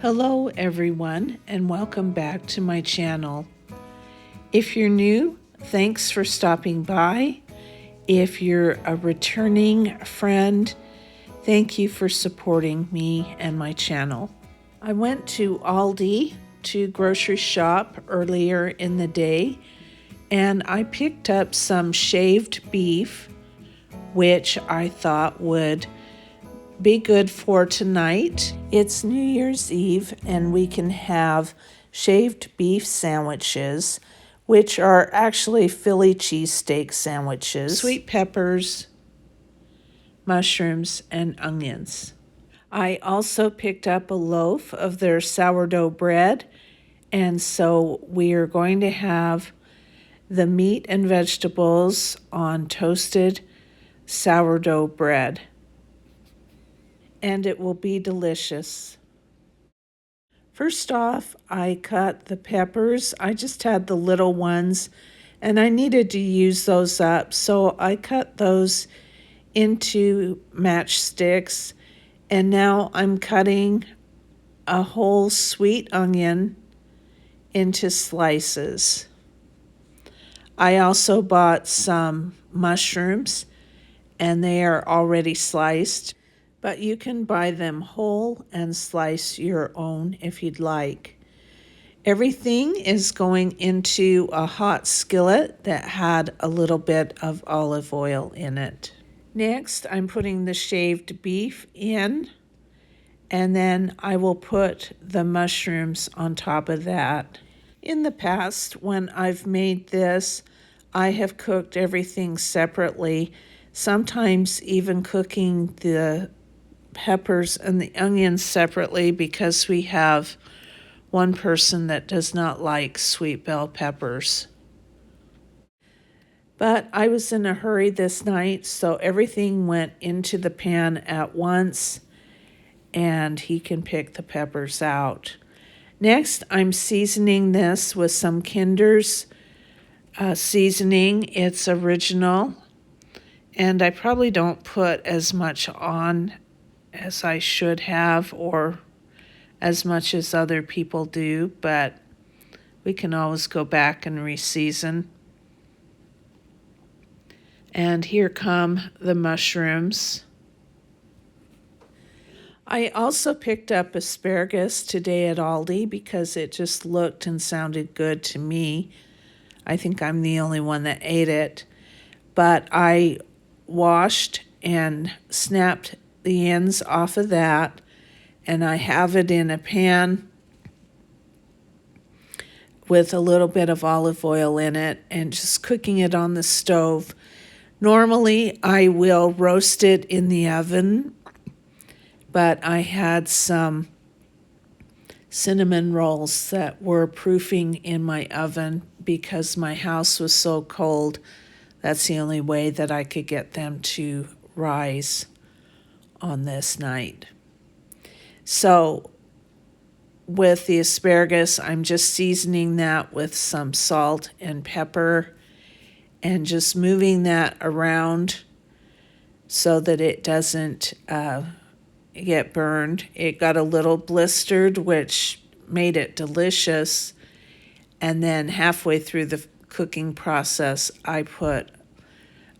Hello everyone and welcome back to my channel. If you're new, thanks for stopping by. If you're a returning friend, thank you for supporting me and my channel. I went to Aldi to grocery shop earlier in the day and I picked up some shaved beef, which I thought would be good for tonight. It's New Year's Eve and we can have shaved beef sandwiches, which are actually Philly cheesesteak sandwiches, sweet peppers, mushrooms, and onions. I also picked up a loaf of their sourdough bread, and so we are going to have the meat and vegetables on toasted sourdough bread. And it will be delicious. First off, I cut the peppers. I just had the little ones and I needed to use those up, so I cut those into matchsticks, and now I'm cutting a whole sweet onion into slices. I also bought some mushrooms and they are already sliced, but you can buy them whole and slice your own if you'd like. Everything is going into a hot skillet that had a little bit of olive oil in it. Next, I'm putting the shaved beef in, and then I will put the mushrooms on top of that. In the past, when I've made this, I have cooked everything separately, sometimes even cooking the peppers and the onions separately because we have one person that does not like sweet bell peppers. But I was in a hurry this night, so everything went into the pan at once, and he can pick the peppers out. Next, I'm seasoning this with some Kinder's seasoning. It's original, and I probably don't put as much on as I should have, or as much as other people do, but we can always go back and re-season. And here come the mushrooms. I also picked up asparagus today at Aldi because it just looked and sounded good to me. I think I'm the only one that ate it, but I washed and snapped the ends off of that, and I have it in a pan with a little bit of olive oil in it and just cooking it on the stove. Normally, I will roast it in the oven, but I had some cinnamon rolls that were proofing in my oven because my house was so cold. That's the only way that I could get them to rise on this night. So with the asparagus, I'm just seasoning that with some salt and pepper and just moving that around so that it doesn't get burned. It got a little blistered, which made it delicious. And then halfway through the cooking process, I put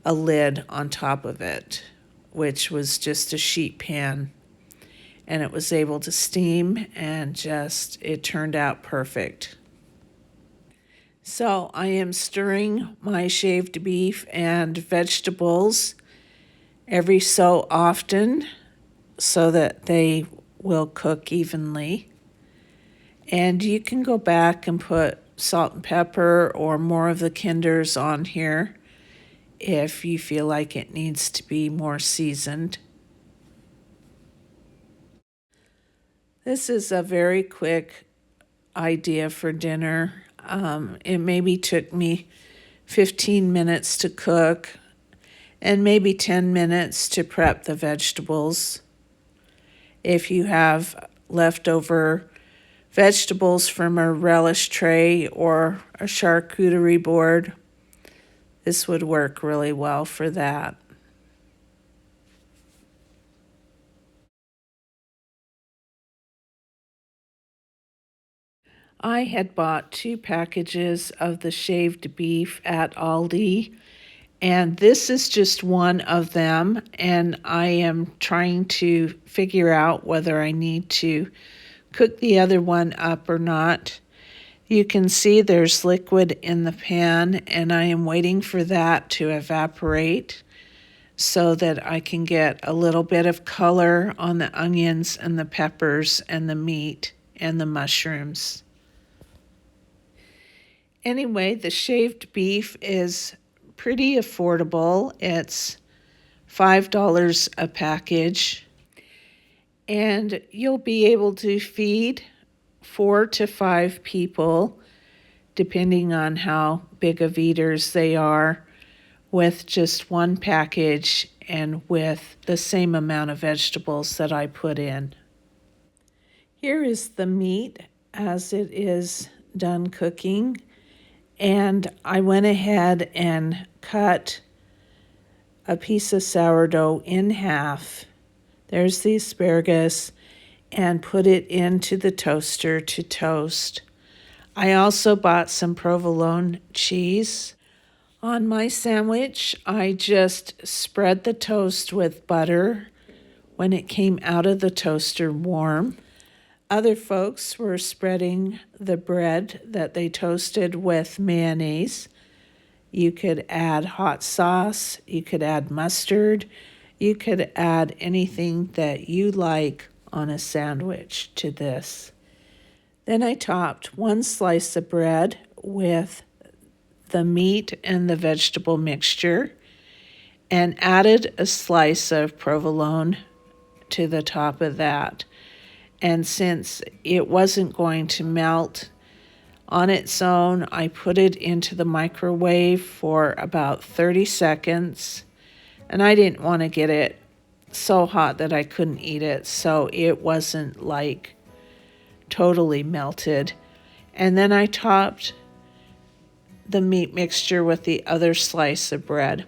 a lid on top of it, which was just a sheet pan. And it was able to steam, and it turned out perfect. So I am stirring my shaved beef and vegetables every so often so that they will cook evenly. And you can go back and put salt and pepper or more of the Kinders on here if you feel like it needs to be more seasoned. This is a very quick idea for dinner. It maybe took me 15 minutes to cook and maybe 10 minutes to prep the vegetables. If you have leftover vegetables from a relish tray or a charcuterie board, this would work really well for that. I had bought 2 packages of the shaved beef at Aldi, and this is just one of them, and I am trying to figure out whether I need to cook the other one up or not. You can see there's liquid in the pan, and I am waiting for that to evaporate so that I can get a little bit of color on the onions and the peppers and the meat and the mushrooms. Anyway, the shaved beef is pretty affordable. It's $5 a package, and you'll be able to feed 4 to 5 people, depending on how big of eaters they are, with just one package and with the same amount of vegetables that I put in. Here is the meat as it is done cooking, and I went ahead and cut a piece of sourdough in half. There's the asparagus, and put it into the toaster to toast. I also bought some provolone cheese. On my sandwich, I just spread the toast with butter when it came out of the toaster warm. Other folks were spreading the bread that they toasted with mayonnaise. You could add hot sauce, you could add mustard, you could add anything that you like on a sandwich to this. Then I topped one slice of bread with the meat and the vegetable mixture and added a slice of provolone to the top of that. And since it wasn't going to melt on its own, I put it into the microwave for about 30 seconds. And I didn't want to get it so hot that I couldn't eat it, so it wasn't like totally melted. And then I topped the meat mixture with the other slice of bread.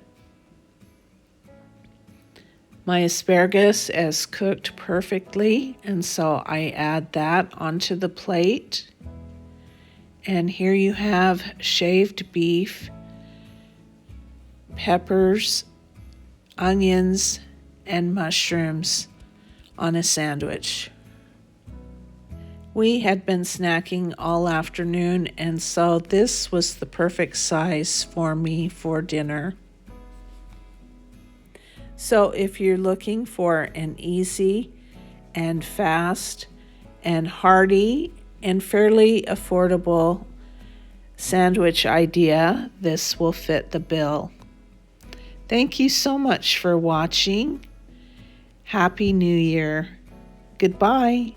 My asparagus is cooked perfectly, and so I add that onto the plate. And here you have shaved beef, peppers, onions, and mushrooms on a sandwich. We had been snacking all afternoon, and so this was the perfect size for me for dinner. So if you're looking for an easy and fast and hearty and fairly affordable sandwich idea, this will fit the bill. Thank you so much for watching. Happy New Year. Goodbye.